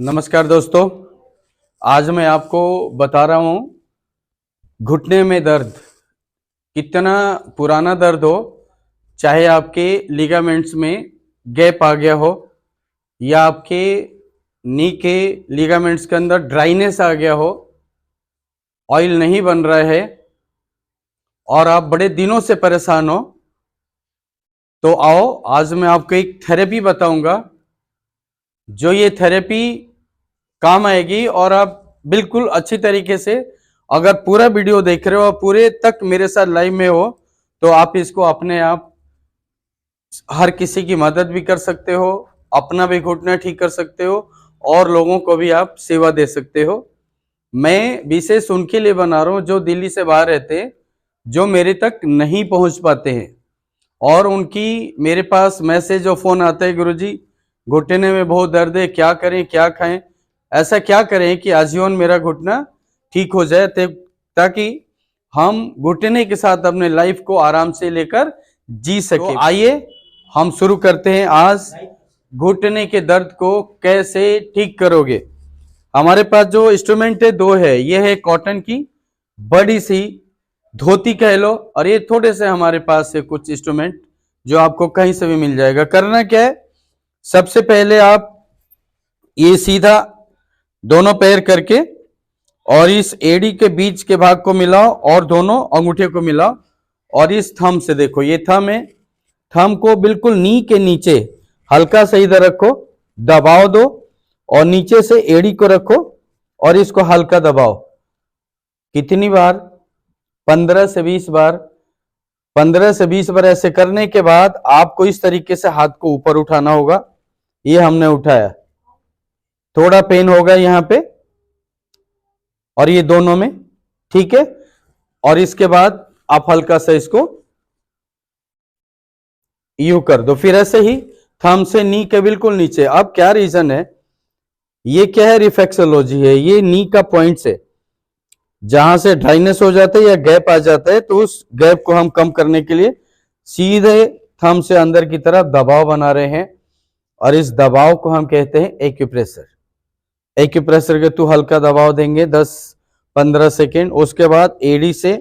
नमस्कार दोस्तों। आज मैं आपको बता रहा हूँ घुटने में दर्द कितना पुराना दर्द हो, चाहे आपके लिगामेंट्स में गैप आ गया हो या आपके नी के लिगामेंट्स के अंदर ड्राइनेस आ गया हो, ऑयल नहीं बन रहा है और आप बड़े दिनों से परेशान हो, तो आओ आज मैं आपको एक थेरेपी बताऊंगा जो ये थेरेपी काम आएगी और आप बिल्कुल अच्छी तरीके से, अगर पूरा वीडियो देख रहे हो और पूरे तक मेरे साथ लाइव में हो, तो आप इसको अपने आप हर किसी की मदद भी कर सकते हो, अपना भी घुटना ठीक कर सकते हो और लोगों को भी आप सेवा दे सकते हो। मैं विशेष उनके लिए बना रहा हूं जो दिल्ली से बाहर रहते हैं, जो मेरे तक नहीं पहुंच पाते हैं और उनकी मेरे पास मैसेज और फोन आता है, गुरुजी घुटने में बहुत दर्द है, क्या करें क्या खाएं, ऐसा क्या करें कि आजीवन मेरा घुटना ठीक हो जाए, ताकि हम घुटने के साथ अपने लाइफ को आराम से लेकर जी सके। तो आइए हम शुरू करते हैं। आज घुटने के दर्द को कैसे ठीक करोगे। हमारे पास जो इंस्ट्रूमेंट है दो है, ये है कॉटन की बड़ी सी धोती कह लो, और ये थोड़े से हमारे पास है कुछ इंस्ट्रूमेंट जो आपको कहीं से भी मिल जाएगा। करना क्या है, सबसे पहले आप ये सीधा दोनों पैर करके और इस एड़ी के बीच के भाग को मिलाओ और दोनों अंगूठे को मिलाओ और इस थंब से, देखो ये थंब है, थंब को बिल्कुल नी के नीचे हल्का सा इधर रखो, दबाव दो और नीचे से एड़ी को रखो और इसको हल्का दबाओ। कितनी बार? 15 से 20 बार। 15 से 20 बार ऐसे करने के बाद आपको इस तरीके से हाथ को ऊपर उठाना होगा। ये हमने उठाया, थोड़ा पेन होगा यहां पे और ये दोनों में, ठीक है। और इसके बाद आप हल्का सा इसको यू कर दो, फिर ऐसे ही थंब से नी के बिल्कुल नीचे। अब क्या रीजन है, ये क्या है, रिफ्लेक्सोलॉजी है। ये नी का पॉइंट से जहां से ड्राइनेस हो जाता है या गैप आ जाता है, तो उस गैप को हम कम करने के लिए सीधे थंब से अंदर की तरफ दबाव बना रहे हैं और इस दबाव को हम कहते हैं एक्यूप्रेशर। एक्यूप्रेशर के थ्रू हल्का दबाव देंगे 10-15 सेकेंड, उसके बाद एड़ी से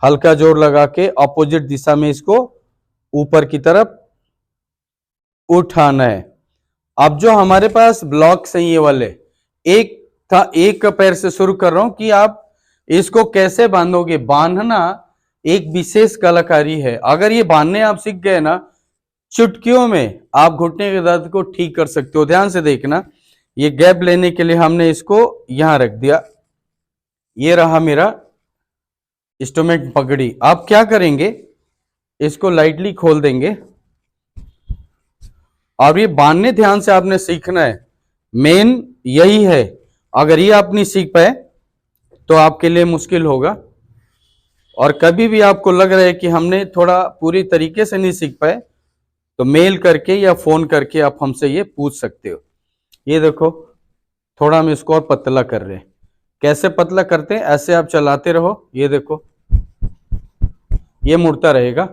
हल्का जोर लगा के ऑपोजिट दिशा में इसको ऊपर की तरफ उठाना है। अब जो हमारे पास ब्लॉक्स हैं ये वाले, एक पैर से शुरू कर रहा हूं कि आप इसको कैसे बांधोगे। बांधना एक विशेष कलाकारी है। अगर ये बांधने आप सीख गए ना, चुटकियों में आप घुटने के दर्द को ठीक कर सकते हो। ध्यान से देखना, ये गैप लेने के लिए हमने इसको यहां रख दिया, ये रहा मेरा इंस्ट्रूमेंट पकड़ी। आप क्या करेंगे, इसको लाइटली खोल देंगे और ये बांधने ध्यान से आपने सीखना है, मेन यही है। अगर ये आप नहीं सीख पाए तो आपके लिए मुश्किल होगा। और कभी भी आपको लग रहा है कि हमने थोड़ा पूरी तरीके से नहीं सीख पाए, तो मेल करके या फोन करके आप हमसे ये पूछ सकते हो। ये देखो, थोड़ा हम इसको और पतला कर रहे हैं। कैसे पतला करते हैं, ऐसे आप चलाते रहो, ये देखो ये मुड़ता रहेगा।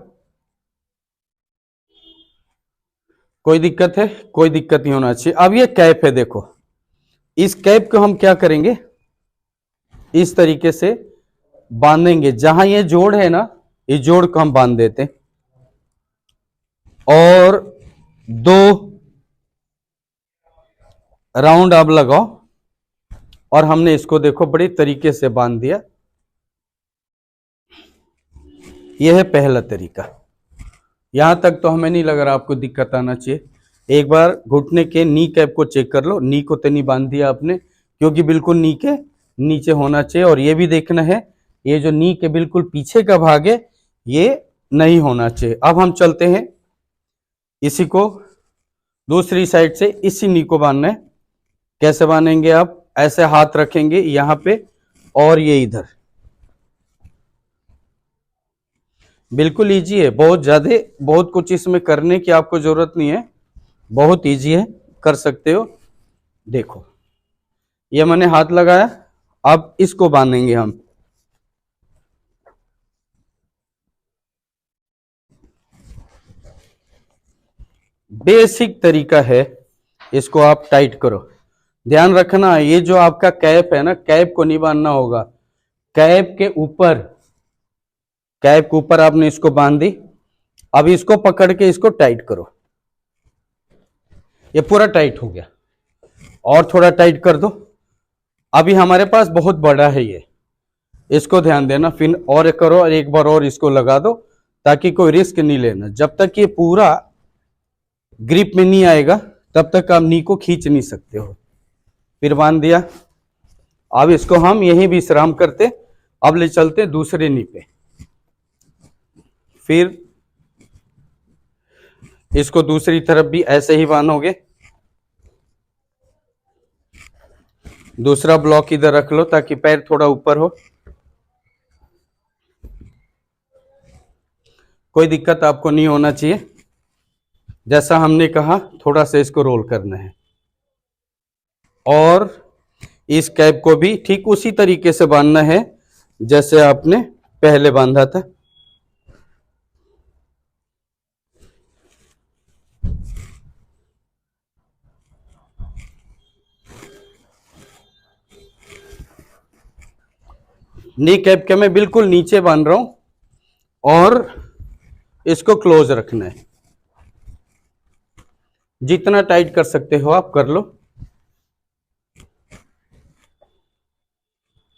कोई दिक्कत है? कोई दिक्कत नहीं होना चाहिए। अब ये कैप है, देखो इस कैप को हम क्या करेंगे, इस तरीके से बांधेंगे। जहां ये जोड़ है ना, इस जोड़ को हम बांध देते हैं और 2 राउंड आप लगाओ और हमने इसको देखो बड़ी तरीके से बांध दिया। यह है पहला तरीका। यहां तक तो हमें नहीं लग रहा आपको दिक्कत आना चाहिए। एक बार घुटने के नी कैप को चेक कर लो, नी को तो नहीं बांध दिया आपने, क्योंकि बिल्कुल नी के नीचे होना चाहिए। और ये भी देखना है, ये जो नी के बिल्कुल पीछे का भाग है ये नहीं होना चाहिए। अब हम चलते हैं, इसी को दूसरी साइड से इसी नी को बांधना है। कैसे बांधेंगे, आप ऐसे हाथ रखेंगे यहां पे और ये इधर, बिल्कुल इजी है। बहुत कुछ इसमें करने की आपको जरूरत नहीं है, बहुत इजी है, कर सकते हो। देखो ये मैंने हाथ लगाया, अब इसको बांधेंगे हम। बेसिक तरीका है, इसको आप टाइट करो। ध्यान रखना, ये जो आपका कैप है ना, कैप को नहीं बांधना होगा, कैप के ऊपर आपने इसको बांध दी। अब इसको पकड़ के इसको टाइट करो, ये पूरा टाइट हो गया, और थोड़ा टाइट कर दो। अभी हमारे पास बहुत बड़ा है ये, इसको ध्यान देना, फिर और करो और एक बार और इसको लगा दो, ताकि कोई रिस्क नहीं लेना। जब तक ये पूरा ग्रिप में नहीं आएगा तब तक आप नी को खींच नहीं सकते हो। फिर बांध दिया। अब इसको हम यहीं विश्राम करते, अब ले चलते दूसरे नी पे। फिर इसको दूसरी तरफ भी ऐसे ही बांधोगे। दूसरा ब्लॉक इधर रख लो ताकि पैर थोड़ा ऊपर हो। कोई दिक्कत आपको नहीं होना चाहिए। जैसा हमने कहा, थोड़ा सा इसको रोल करना है, और इस कैप को भी ठीक उसी तरीके से बांधना है जैसे आपने पहले बांधा था। नी कैप के मैं बिल्कुल नीचे बांध रहा हूं, और इसको क्लोज रखना है। जितना टाइट कर सकते हो आप कर लो।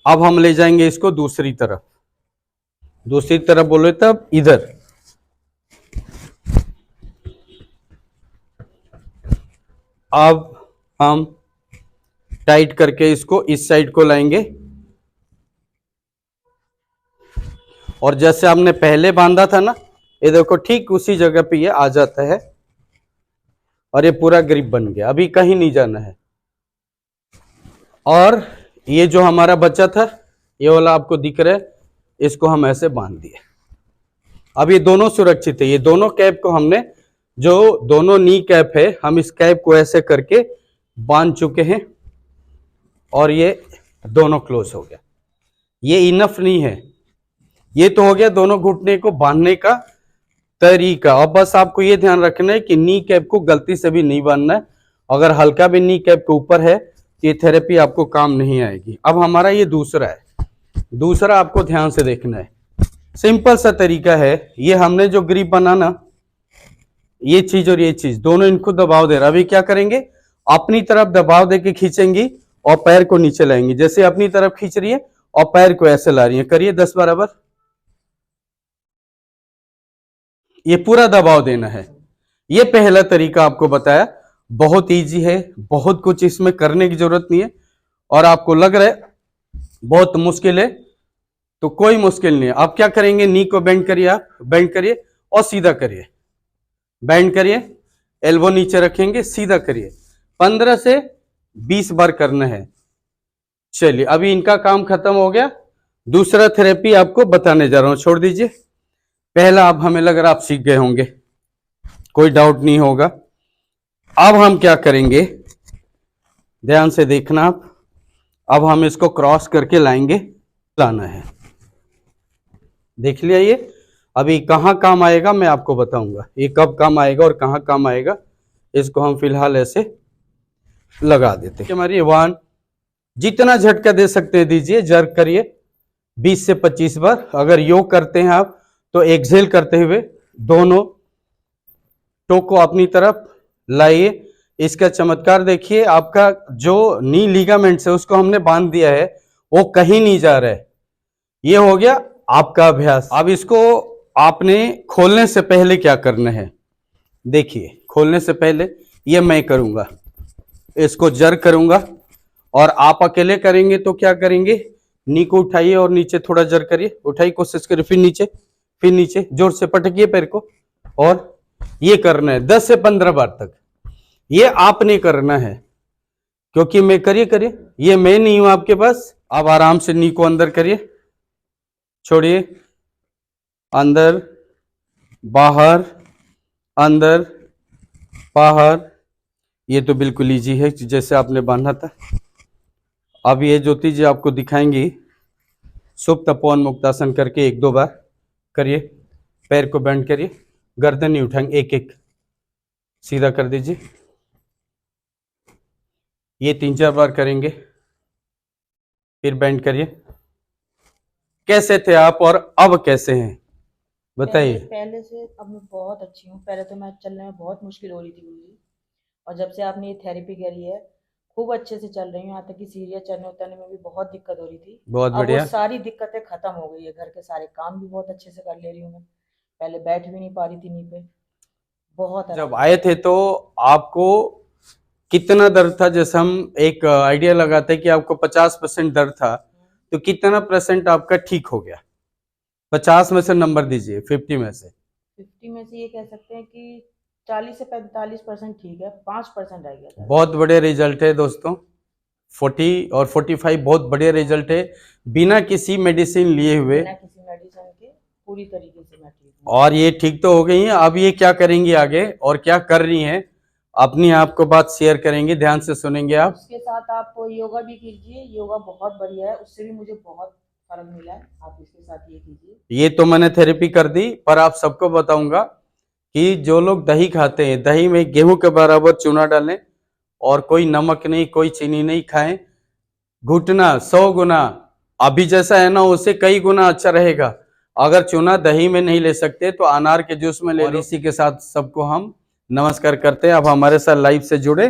अब हम ले जाएंगे इसको दूसरी तरफ बोले तब इधर। अब हम टाइट करके इसको इस साइड को लाएंगे, और जैसे हमने पहले बांधा था ना, ये देखो ठीक उसी जगह पे ये आ जाता है, और ये पूरा ग्रिप बन गया। अभी कहीं नहीं जाना है। और ये जो हमारा बचा था, ये वाला आपको दिख रहा है, इसको हम ऐसे बांध दिए। अब ये दोनों सुरक्षित है। ये दोनों कैप को हमने, जो दोनों नी कैप है, हम इस कैप को ऐसे करके बांध चुके हैं, और ये दोनों क्लोज हो गया। ये इनफ नहीं है, ये तो हो गया दोनों घुटने को बांधने का तरीका। अब बस आपको ये ध्यान रखना है कि नी कैप को गलती से भी नहीं बांधना है। अगर हल्का भी नी कैप के ऊपर है, ये थेरेपी आपको काम नहीं आएगी। अब हमारा ये दूसरा है। दूसरा आपको ध्यान से देखना है, सिंपल सा तरीका है। ये हमने जो ग्रिप बनाना, ये चीज और ये चीज दोनों इनको दबाव दे रहा। अभी क्या करेंगे, अपनी तरफ दबाव देके खींचेंगी और पैर को नीचे लाएंगी। जैसे अपनी तरफ खींच रही है और पैर को ऐसे ला रही है, करिए 10-12 बार। ये पूरा दबाव देना है। ये पहला तरीका आपको बताया, बहुत इजी है, बहुत कुछ इसमें करने की जरूरत नहीं है। और आपको लग रहा है बहुत मुश्किल है, तो कोई मुश्किल नहीं है। आप क्या करेंगे, नी को बेंड करिए, आप बेंड करिए और सीधा करिए। बेंड करिए, एल्बो नीचे रखेंगे, सीधा करिए। 15 से 20 बार करना है। चलिए, अभी इनका काम खत्म हो गया। दूसरा थेरेपी आपको बताने जा रहा हूं, छोड़ दीजिए। पहला अब हमें लग रहा आप सीख गए होंगे, कोई डाउट नहीं होगा। अब हम क्या करेंगे, ध्यान से देखना आप। अब हम इसको क्रॉस करके लाएंगे, लाना है। देख लिया ये। अभी कहाँ काम आएगा मैं आपको बताऊंगा, ये कब काम आएगा और कहाँ काम आएगा। इसको हम फिलहाल ऐसे लगा देते हैं। हमारी 1, जितना झटका दे सकते हैं दीजिए, जर्क करिए 20 से 25 बार। अगर योग करते हैं आप तो एक्सहेल करते हुए दोनों टो को अपनी तरफ लाइए। इसका चमत्कार देखिए, आपका जो नी लिगामेंट्स है उसको हमने बांध दिया है, वो कहीं नहीं जा रहा है। ये हो गया आपका अभ्यास। अब इसको आपने खोलने से पहले क्या करना है, देखिए। खोलने से पहले ये मैं करूंगा, इसको जर करूंगा, और आप अकेले करेंगे तो क्या करेंगे, नी को उठाइए और नीचे थोड़ा जर करिए, उठाइए, कोशिश करिए, फिर नीचे जोर से पटकिए पैर को, और ये करना है 10 से 15 बार तक। ये आपने करना है, क्योंकि मैं, करिए, ये मैं नहीं हूं आपके पास। आप आराम से नी को अंदर करिए, छोड़िए, अंदर बाहर, अंदर बाहर। ये तो बिल्कुल इजी है जैसे आपने बांधा था। अब ये जो चीजें आपको दिखाएंगी, सुप्त पवन मुक्तासन करके 1-2 बार करिए। पैर को बेंड करिए, गर्दन नहीं उठाएंगे, एक एक सीधा कर दीजिए। ये 3-4 बार करेंगे, फिर बेंड करिए। कैसे थे आप और अब कैसे हैं बताइए। पहले से अब मैं बहुत अच्छी हूँ। पहले तो मैं चलने में बहुत मुश्किल हो रही थी मुझे, और जब से आपने ये थेरेपी करी है, खूब अच्छे से चल रही हूँ। यहाँ तक कि सीढ़ियाँ चढ़ने उतरने में भी बहुत दिक्कत हो रही थी। बहुत अब वो बढ़िया। सारी दिक्कतें खत्म हो गई है। घर के सारे काम भी बहुत अच्छे से कर ले रही हूँ मैं। पहले बैठ भी नहीं पा रही थी नी पे। बहुत जब आराम आए मिला है। थे तो आपको कितना दर्द था? जैसे हम एक आइडिया लगाते हैं कि आपको 50% दर्द था, तो कितना परसेंट आपका ठीक हो गया? 50 में से नंबर दीजिए, 50 में से। 50 में से ये कह सकते हैं कि 40 से 45% ठीक है, 5% रह गया था। बहुत बढ़िया रिजल्ट है दोस्तों। 40 और 45 बहुत बढ़िया रिजल्ट है, बिना किसी मेडिसिन लिए हुए। बिना किसी मेडिसिन के पूरी तरीके से मैं ठीक हूँ। और ये ठीक तो हो गई हैं, अब ये क्या करेंगी आगे और क्या कर रही हैं, अपनी आपको बात शेयर करेंगे, ध्यान से सुनेंगे आप। उसके साथ आप योगा भी कीजिए। योगा बहुत बढ़िया है, उससे भी मुझे बहुत फर्क मिला है। आप इसके साथ ये कीजिए। ये तो मैंने थेरेपी कर दी, पर आप सबको बताऊंगा कि जो लोग दही खाते हैं, दही में गेहूं के बराबर चूना डालें और कोई नमक नहीं, कोई चीनी नहीं खाएं। घुटना 100 गुना अभी जैसा है ना, उससे कई गुना अच्छा रहेगा। अगर चूना दही में नहीं ले सकते तो अनार के जूस में ले लो। इसी के साथ सबको हम नमस्कार करते हैं। अब हमारे साथ लाइव से जुड़े।